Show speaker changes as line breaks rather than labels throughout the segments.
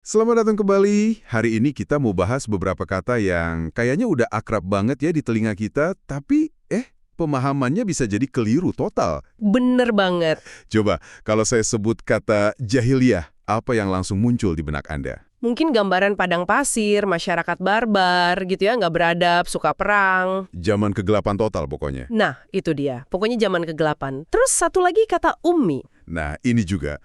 Selamat datang kembali. Hari ini kita mau bahas beberapa kata yang kayaknya udah akrab banget ya di telinga kita, tapi pemahamannya bisa jadi keliru total.
Bener banget.
Coba, kalau saya sebut kata jahiliyah, apa yang langsung muncul di benak Anda?
Mungkin gambaran padang pasir, masyarakat barbar gitu ya, nggak beradab, suka perang.
Zaman kegelapan total pokoknya.
Nah, itu dia. Pokoknya zaman kegelapan. Terus satu lagi kata ummi.
Nah, ini juga.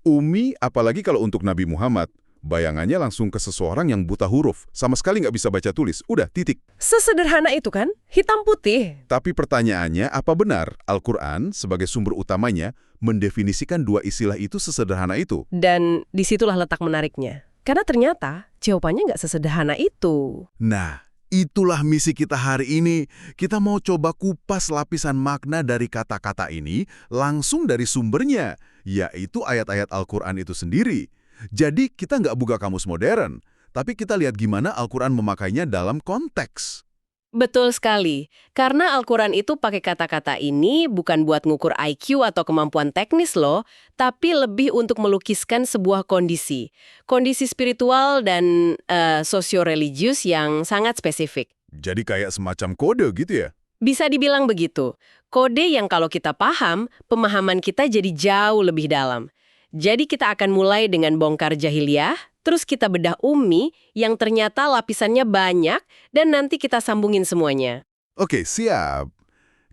Umi, apalagi kalau untuk Nabi Muhammad, bayangannya langsung ke seseorang yang buta huruf, sama sekali nggak bisa baca tulis. Udah, titik.
Sesederhana itu kan? Hitam putih.
Tapi pertanyaannya, apa benar Al-Quran sebagai sumber utamanya mendefinisikan dua istilah itu sesederhana itu?
Dan disitulah letak menariknya. Karena ternyata jawabannya nggak sesederhana itu.
Nah, itulah misi kita hari ini. Kita mau coba kupas lapisan makna dari kata-kata ini langsung dari sumbernya, yaitu ayat-ayat Al-Quran itu sendiri. Jadi kita nggak buka kamus modern, tapi kita lihat gimana Al-Quran memakainya dalam konteks.
Betul sekali. Karena Al-Quran itu pakai kata-kata ini bukan buat ngukur IQ atau kemampuan teknis loh, tapi lebih untuk melukiskan sebuah kondisi. Kondisi spiritual dan sosio-religius yang sangat spesifik.
Jadi kayak semacam kode gitu ya?
Bisa dibilang begitu. Kode yang kalau kita paham, pemahaman kita jadi jauh lebih dalam. Jadi kita akan mulai dengan bongkar jahiliyah, terus kita bedah ummi yang ternyata lapisannya banyak, dan nanti kita sambungin semuanya.
Oke, siap.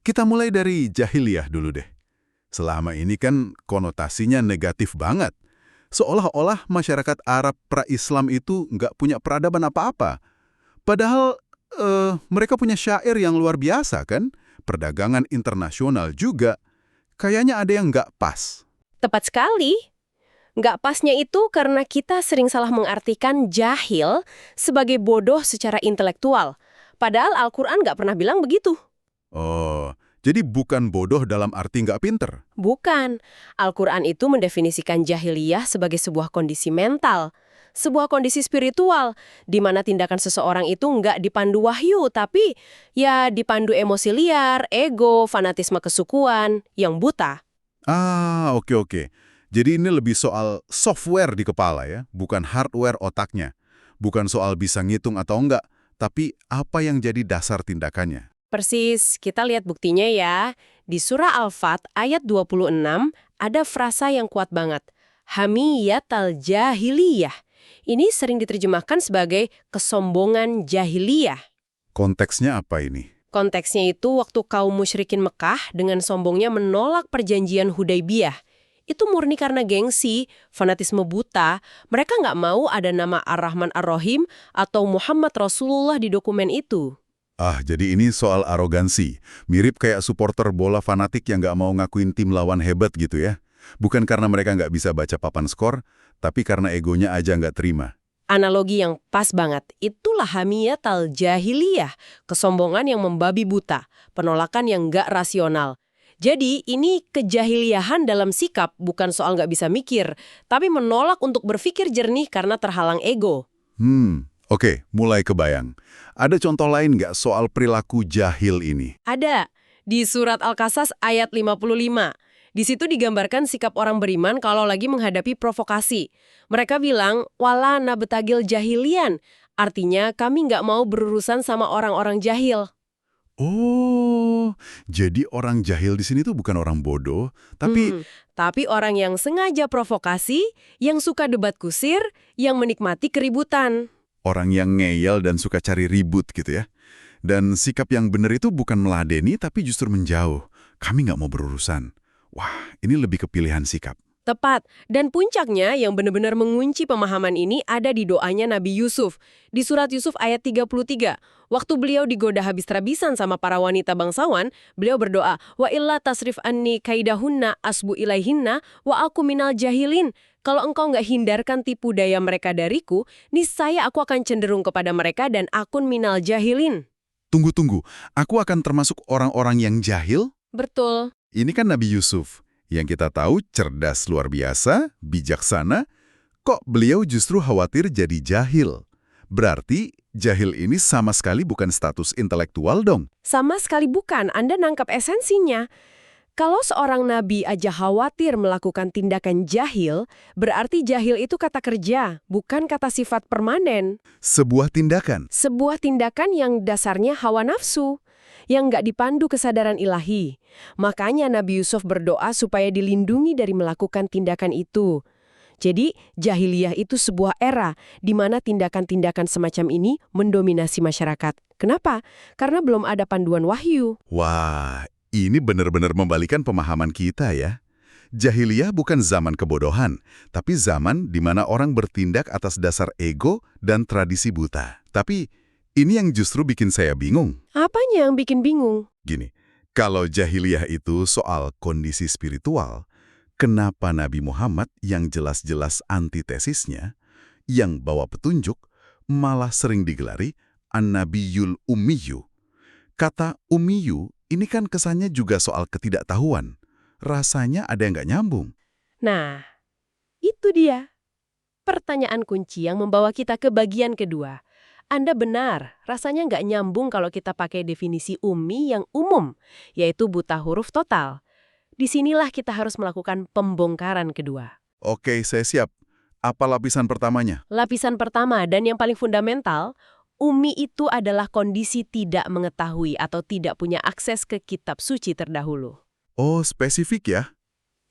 Kita mulai dari jahiliyah dulu deh. Selama ini kan konotasinya negatif banget. Seolah-olah masyarakat Arab pra-Islam itu nggak punya peradaban apa-apa. Padahal mereka punya syair yang luar biasa kan? Perdagangan internasional juga. Kayaknya ada yang nggak pas.
Tepat sekali. Nggak pasnya itu karena kita sering salah mengartikan jahil sebagai bodoh secara intelektual. Padahal Al-Quran nggak pernah bilang begitu.
Oh, jadi bukan bodoh dalam arti nggak pinter.
Bukan. Al-Quran itu mendefinisikan jahiliyah sebagai sebuah kondisi mental. Sebuah kondisi spiritual, di mana tindakan seseorang itu nggak dipandu wahyu, tapi ya dipandu emosi liar, ego, fanatisme kesukuan, yang buta.
Ah, oke. Jadi ini lebih soal software di kepala ya, bukan hardware otaknya. Bukan soal bisa ngitung atau enggak, tapi apa yang jadi dasar tindakannya.
Persis, kita lihat buktinya ya. Di surah Al-Fat ayat 26 ada frasa yang kuat banget. Hamiyatal jahiliyah. Ini sering diterjemahkan sebagai kesombongan jahiliyah.
Konteksnya apa ini?
Konteksnya itu waktu kaum musyrikin Mekah dengan sombongnya menolak perjanjian Hudaibiyah. Itu murni karena gengsi, fanatisme buta. Mereka nggak mau ada nama Ar-Rahman Ar-Rahim atau Muhammad Rasulullah di dokumen itu.
Ah, jadi ini soal arogansi. Mirip kayak supporter bola fanatik yang nggak mau ngakuin tim lawan hebat gitu ya. Bukan karena mereka nggak bisa baca papan skor, tapi karena egonya aja nggak terima.
Analogi yang pas banget, itulah hamiyatal jahiliyah, kesombongan yang membabi buta, penolakan yang nggak rasional. Jadi ini kejahiliahan dalam sikap, bukan soal nggak bisa mikir, tapi menolak untuk berpikir jernih karena terhalang ego.
Oke, mulai kebayang. Ada contoh lain nggak soal perilaku jahil ini?
Ada, di surat Al-Qasas ayat 55. Di situ digambarkan sikap orang beriman kalau lagi menghadapi provokasi. Mereka bilang, wala nabtagil jahilian. Artinya, kami nggak mau berurusan sama orang-orang jahil.
Oh, jadi orang jahil di sini tuh bukan orang bodoh, tapi
Tapi orang yang sengaja provokasi, yang suka debat kusir, yang menikmati keributan.
orang yang ngeyel dan suka cari ribut gitu ya. Dan sikap yang benar itu bukan meladeni, tapi justru menjauh. Kami nggak mau berurusan. Wah, ini lebih ke pilihan sikap.
Tepat. Dan puncaknya yang benar-benar mengunci pemahaman ini ada di doanya Nabi Yusuf. Di surat Yusuf ayat 33. Waktu beliau digoda habis-habisan sama para wanita bangsawan, beliau berdoa, wa illa tasrif anni kaidahunna asbu ilaihinna wa aku minal jahilin. Kalau engkau nggak hindarkan tipu daya mereka dariku, niscaya aku akan cenderung kepada mereka dan akun minal jahilin.
Tunggu. Aku akan termasuk orang-orang yang jahil?
Betul.
Ini kan Nabi Yusuf. Yang kita tahu cerdas luar biasa, bijaksana. Kok beliau justru khawatir jadi jahil? Berarti jahil ini sama sekali bukan status intelektual dong.
Sama sekali bukan, Anda nangkap esensinya. Kalau seorang nabi aja khawatir melakukan tindakan jahil, berarti jahil itu kata kerja, bukan kata sifat permanen.
Sebuah tindakan.
Sebuah tindakan yang dasarnya hawa nafsu, yang nggak dipandu kesadaran ilahi. Makanya Nabi Yusuf berdoa supaya dilindungi dari melakukan tindakan itu. Jadi, jahiliyah itu sebuah era di mana tindakan-tindakan semacam ini mendominasi masyarakat. Kenapa? Karena belum ada panduan wahyu.
Wah, ini benar-benar membalikan pemahaman kita ya. Jahiliyah bukan zaman kebodohan, tapi zaman di mana orang bertindak atas dasar ego dan tradisi buta. Tapi ini yang justru bikin saya bingung.
Apanya yang bikin bingung?
Gini, kalau jahiliyah itu soal kondisi spiritual, kenapa Nabi Muhammad yang jelas-jelas antitesisnya, yang bawa petunjuk, malah sering digelari An-Nabiyul Ummiyu? Kata Ummiyu ini kan kesannya juga soal ketidaktahuan. Rasanya ada yang nggak nyambung.
Nah, itu dia. Pertanyaan kunci yang membawa kita ke bagian kedua. Anda benar, rasanya nggak nyambung kalau kita pakai definisi ummi yang umum, yaitu buta huruf total. Disinilah kita harus melakukan pembongkaran kedua.
Oke, saya siap. Apa lapisan pertamanya?
Lapisan pertama dan yang paling fundamental, ummi itu adalah kondisi tidak mengetahui atau tidak punya akses ke kitab suci terdahulu.
Oh, spesifik ya?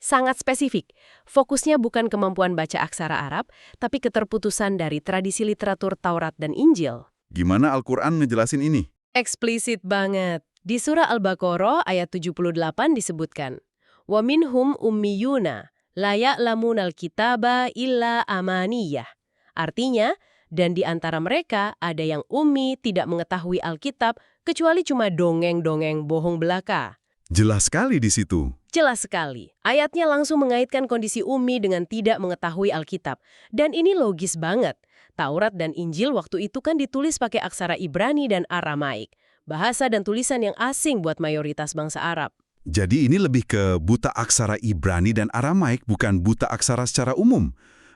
Sangat spesifik. Fokusnya bukan kemampuan baca aksara Arab, tapi keterputusan dari tradisi literatur Taurat dan Injil.
Gimana Al-Quran ngejelasin ini?
Eksplisit banget. Di surah Al-Baqarah ayat 78 disebutkan, "Wa minhum ummiyuna la ya'lamunal kitaba illa amaniyah." Artinya, dan di antara mereka ada yang ummi tidak mengetahui Alkitab kecuali cuma dongeng-dongeng bohong belaka.
Jelas sekali di situ.
Jelas sekali. Ayatnya langsung mengaitkan kondisi ummi dengan tidak mengetahui Alkitab. Dan ini logis banget. Taurat dan Injil waktu itu kan ditulis pakai aksara Ibrani dan Aramaik. Bahasa dan tulisan yang asing buat mayoritas bangsa Arab.
Jadi ini lebih ke buta aksara Ibrani dan Aramaik, bukan buta aksara secara umum.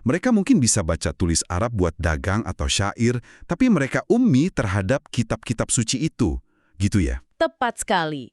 Mereka mungkin bisa baca tulis Arab buat dagang atau syair, tapi mereka ummi terhadap kitab-kitab suci itu. Gitu ya?
Tepat sekali.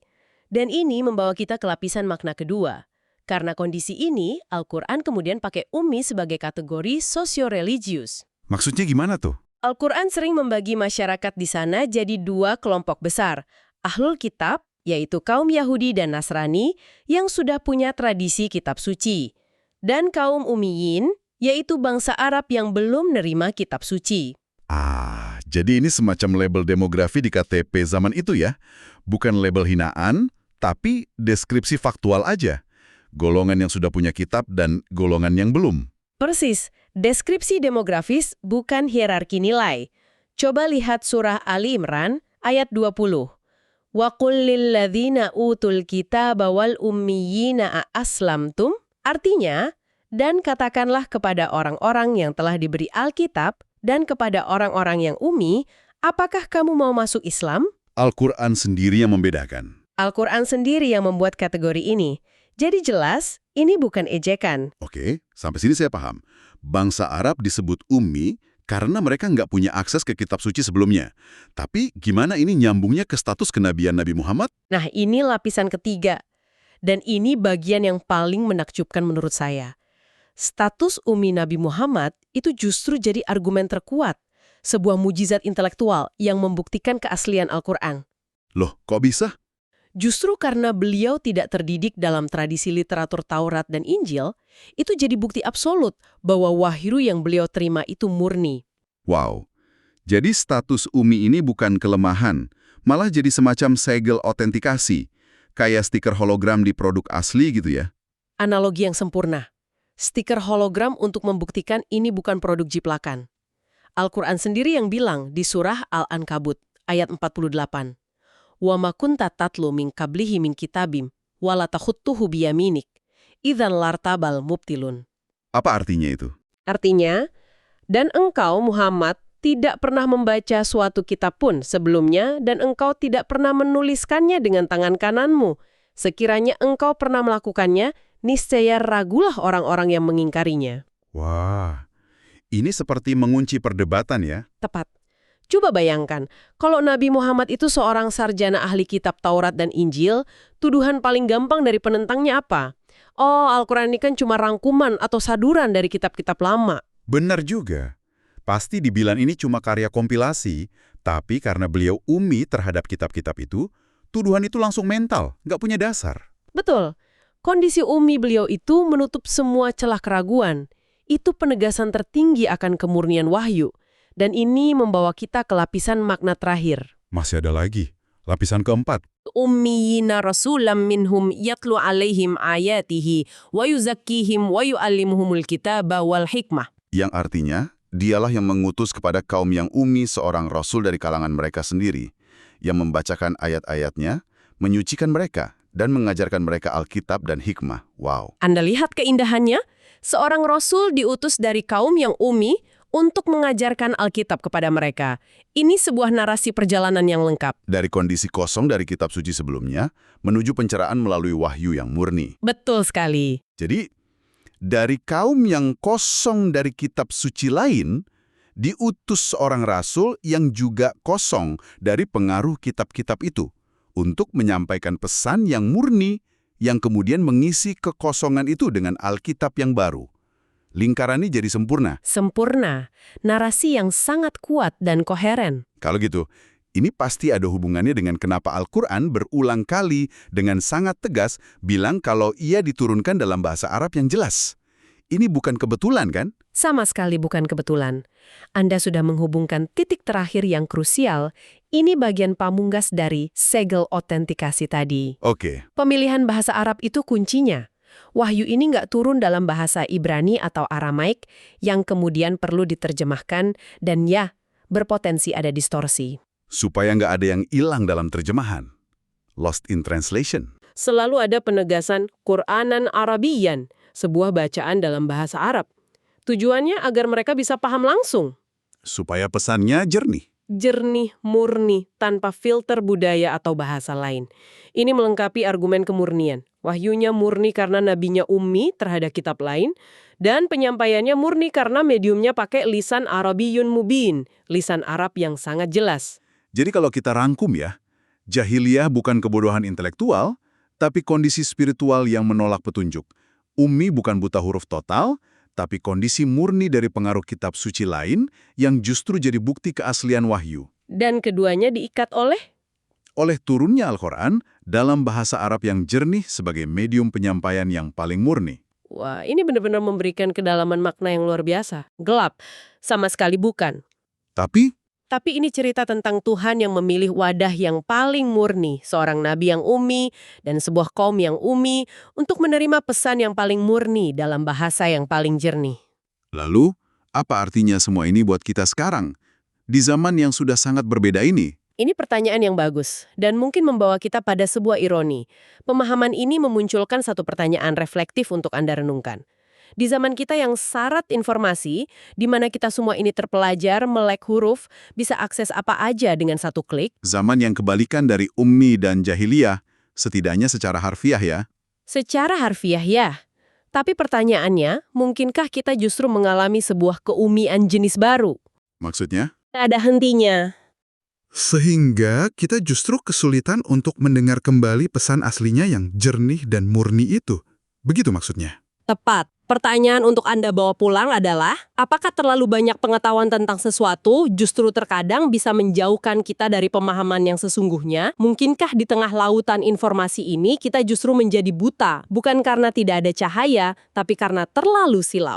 Dan ini membawa kita ke lapisan makna kedua. Karena kondisi ini, Al-Quran kemudian pakai ummi sebagai kategori sosio-religius.
Maksudnya gimana tuh?
Al-Quran sering membagi masyarakat di sana jadi dua kelompok besar. Ahlul Kitab, yaitu kaum Yahudi dan Nasrani, yang sudah punya tradisi kitab suci. Dan kaum Ummiyin, yaitu bangsa Arab yang belum nerima kitab suci.
Ah, jadi ini semacam label demografi di KTP zaman itu ya? Bukan label hinaan, tapi deskripsi faktual aja. Golongan yang sudah punya kitab dan golongan yang belum.
Persis, deskripsi demografis bukan hierarki nilai. Coba lihat surah Ali Imran ayat 20. Wa qul lil ladzina utul kitaba wal ummiyina aslamtum. Artinya, dan katakanlah kepada orang-orang yang telah diberi Alkitab dan kepada orang-orang yang ummi, apakah kamu mau masuk Islam?
Al-Quran sendiri yang membedakan.
Al-Quran sendiri yang membuat kategori ini. Jadi jelas, ini bukan ejekan.
Oke, sampai sini saya paham. Bangsa Arab disebut ummi karena mereka nggak punya akses ke kitab suci sebelumnya. Tapi gimana ini nyambungnya ke status kenabian Nabi Muhammad?
Nah, ini lapisan ketiga. Dan ini bagian yang paling menakjubkan menurut saya. Status ummi Nabi Muhammad itu justru jadi argumen terkuat. Sebuah mujizat intelektual yang membuktikan keaslian Al-Quran.
Loh, kok bisa?
Justru karena beliau tidak terdidik dalam tradisi literatur Taurat dan Injil, itu jadi bukti absolut bahwa wahyu yang beliau terima itu murni.
Wow, jadi status ummi ini bukan kelemahan, malah jadi semacam segel autentikasi, kayak stiker hologram di produk asli gitu ya?
Analogi yang sempurna. Stiker hologram untuk membuktikan ini bukan produk jiplakan. Al-Quran sendiri yang bilang di surah Al-Ankabut, ayat 48. Wa ma kunta tatlu min qablihi min kitabim wa la takhuttuhu biyaminik idzan lartabal mubtilun.
Apa artinya itu?
Artinya, dan engkau Muhammad tidak pernah membaca suatu kitab pun sebelumnya dan engkau tidak pernah menuliskannya dengan tangan kananmu. Sekiranya engkau pernah melakukannya, niscaya ragulah orang-orang yang mengingkarinya.
Wah, ini seperti mengunci perdebatan ya?
Tepat. Coba bayangkan, kalau Nabi Muhammad itu seorang sarjana ahli kitab Taurat dan Injil, tuduhan paling gampang dari penentangnya apa? Oh, Al-Quran ini kan cuma rangkuman atau saduran dari kitab-kitab lama.
Benar juga. Pasti dibilang ini cuma karya kompilasi, tapi karena beliau ummi terhadap kitab-kitab itu, tuduhan itu langsung mental, nggak punya dasar.
Betul. Kondisi ummi beliau itu menutup semua celah keraguan. Itu penegasan tertinggi akan kemurnian wahyu. Dan ini membawa kita ke lapisan makna terakhir.
Masih ada lagi. Lapisan keempat.
Ummiyina rasulam minhum yatlu alaihim ayatihi wa yuzakkihim wa yu'allimuhumul kitaba wal hikmah.
Yang artinya, dialah yang mengutus kepada kaum yang ummi seorang rasul dari kalangan mereka sendiri, yang membacakan ayat-ayatnya, menyucikan mereka, dan mengajarkan mereka Alkitab dan hikmah. Wow.
Anda lihat keindahannya? Seorang rasul diutus dari kaum yang ummi untuk mengajarkan Alkitab kepada mereka. Ini sebuah narasi perjalanan yang lengkap.
Dari kondisi kosong dari kitab suci sebelumnya, menuju pencerahan melalui wahyu yang murni.
Betul sekali.
Jadi, dari kaum yang kosong dari kitab suci lain, diutus seorang rasul yang juga kosong dari pengaruh kitab-kitab itu, untuk menyampaikan pesan yang murni, yang kemudian mengisi kekosongan itu dengan Alkitab yang baru. Lingkaran ini jadi sempurna.
Sempurna. Narasi yang sangat kuat dan koheren.
Kalau gitu, ini pasti ada hubungannya dengan kenapa Al-Quran berulang kali dengan sangat tegas bilang kalau ia diturunkan dalam bahasa Arab yang jelas. Ini bukan kebetulan, kan?
Sama sekali bukan kebetulan. Anda sudah menghubungkan titik terakhir yang krusial. Ini bagian pamungkas dari segel otentikasi tadi.
Oke.
Pemilihan bahasa Arab itu kuncinya. Wahyu ini nggak turun dalam bahasa Ibrani atau Aramaik yang kemudian perlu diterjemahkan dan ya, berpotensi ada distorsi.
Supaya nggak ada yang hilang dalam terjemahan. Lost in translation.
Selalu ada penegasan Qur'anan Arabiyan, sebuah bacaan dalam bahasa Arab. Tujuannya agar mereka bisa paham langsung.
Supaya pesannya jernih.
Jernih, murni, tanpa filter budaya atau bahasa lain. Ini melengkapi argumen kemurnian. Wahyunya murni karena nabinya ummi terhadap kitab lain, dan penyampaiannya murni karena mediumnya pakai lisan Arabiyun Mubin, lisan Arab yang sangat jelas.
Jadi kalau kita rangkum ya, jahiliyah bukan kebodohan intelektual, tapi kondisi spiritual yang menolak petunjuk. Ummi bukan buta huruf total, tapi kondisi murni dari pengaruh kitab suci lain yang justru jadi bukti keaslian wahyu.
Dan keduanya diikat
Oleh turunnya Al-Quran dalam bahasa Arab yang jernih sebagai medium penyampaian yang paling murni.
Wah, ini benar-benar memberikan kedalaman makna yang luar biasa. Gelap, sama sekali bukan.
Tapi
Tapi ini cerita tentang Tuhan yang memilih wadah yang paling murni, seorang nabi yang ummi, dan sebuah kaum yang ummi, untuk menerima pesan yang paling murni dalam bahasa yang paling jernih.
lalu, apa artinya semua ini buat kita sekarang? Di zaman yang sudah sangat berbeda ini?
Ini pertanyaan yang bagus, dan mungkin membawa kita pada sebuah ironi. Pemahaman ini memunculkan satu pertanyaan reflektif untuk Anda renungkan. Di zaman kita yang syarat informasi, di mana kita semua ini terpelajar, melek huruf, bisa akses apa aja dengan satu klik,
Zaman yang kebalikan dari ummi dan jahiliyah, setidaknya secara harfiah ya.
secara harfiah ya. Tapi pertanyaannya, mungkinkah kita justru mengalami sebuah keummian jenis baru?
Maksudnya?
Tak ada hentinya.
Sehingga kita justru kesulitan untuk mendengar kembali pesan aslinya yang jernih dan murni itu. Begitu maksudnya?
Tepat. Pertanyaan untuk Anda bawa pulang adalah, apakah terlalu banyak pengetahuan tentang sesuatu justru terkadang bisa menjauhkan kita dari pemahaman yang sesungguhnya? Mungkinkah di tengah lautan informasi ini kita justru menjadi buta, bukan karena tidak ada cahaya, tapi karena terlalu silau?